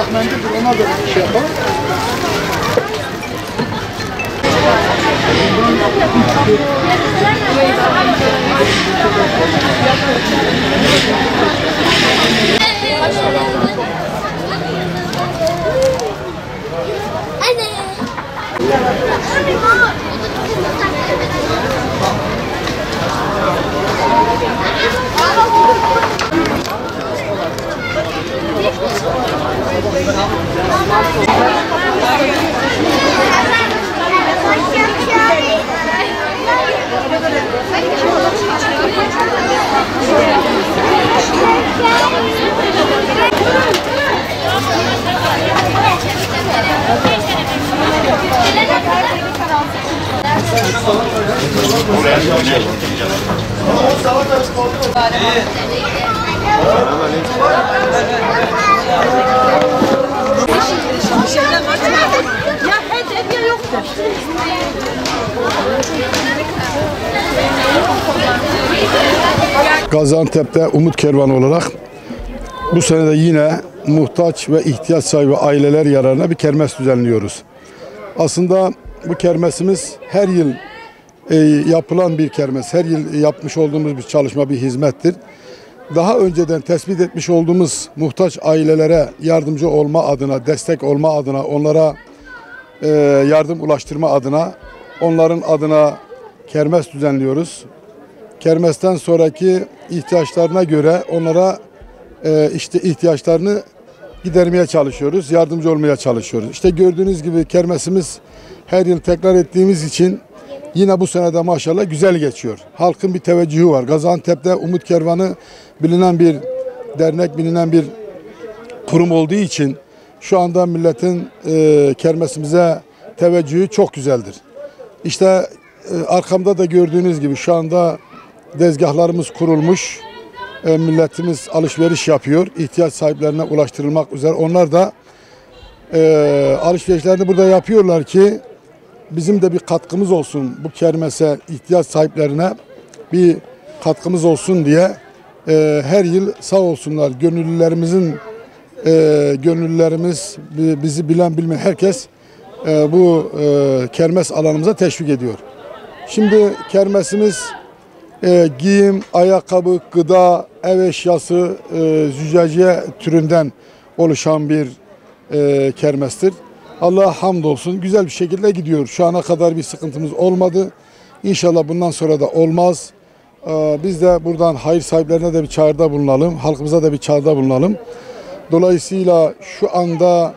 Mendildir, ona da bir şey yapalım. Gaziantep'te Umut Kervanı olarak bu sene de yine muhtaç ve ihtiyaç sahibi aileler yararına bir kermes düzenliyoruz. Aslında bu kermesimiz her yıl yapılan bir kermes, her yıl yapmış olduğumuz bir çalışma, bir hizmettir. Daha önceden tespit etmiş olduğumuz muhtaç ailelere yardımcı olma adına, destek olma adına, onlara yardım ulaştırma adına, onların adına kermes düzenliyoruz. Kermesten sonraki ihtiyaçlarına göre onlara işte ihtiyaçlarını gidermeye çalışıyoruz, yardımcı olmaya çalışıyoruz. İşte gördüğünüz gibi kermesimiz her yıl tekrar ettiğimiz için yine bu sene de maşallah güzel geçiyor. Halkın bir teveccühü var. Gaziantep'te Umut Kervanı bilinen bir dernek, bilinen bir kurum olduğu için şu anda milletin kermesimize teveccühü çok güzeldir. İşte arkamda da gördüğünüz gibi şu anda dezgahlarımız kurulmuş. Milletimiz alışveriş yapıyor. İhtiyaç sahiplerine ulaştırılmak üzere. Onlar da alışverişlerini burada yapıyorlar ki bizim de bir katkımız olsun. Bu kermese, ihtiyaç sahiplerine bir katkımız olsun diye her yıl sağ olsunlar. Gönüllülerimiz, bizi bilen bilmeyen herkes bu kermes alanımıza teşvik ediyor. Şimdi kermesimiz giyim, ayakkabı, gıda, ev eşyası, züccaciye türünden oluşan bir kermestir. Allah'a hamdolsun güzel bir şekilde gidiyor. Şu ana kadar bir sıkıntımız olmadı. İnşallah bundan sonra da olmaz. Biz de buradan hayır sahiplerine de bir çağrıda bulunalım. Halkımıza da bir çağrıda bulunalım. Dolayısıyla şu anda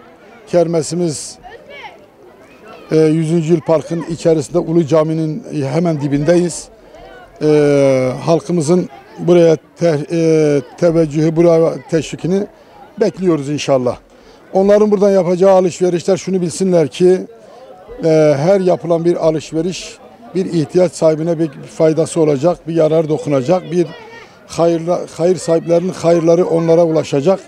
kermesimiz 100. Yıl Park'ın içerisinde Ulu Cami'nin hemen dibindeyiz. Halkımızın buraya teveccühü, buraya teşvikini bekliyoruz inşallah. Onların buradan yapacağı alışverişler şunu bilsinler ki her yapılan bir alışveriş bir ihtiyaç sahibine bir faydası olacak, bir yarar dokunacak, bir hayır sahiplerinin hayırları onlara ulaşacak.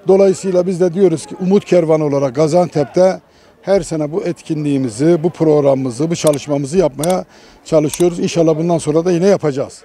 Dolayısıyla biz de diyoruz ki Umut Kervanı olarak Gaziantep'te her sene bu etkinliğimizi, bu programımızı, bu çalışmamızı yapmaya çalışıyoruz. İnşallah bundan sonra da yine yapacağız.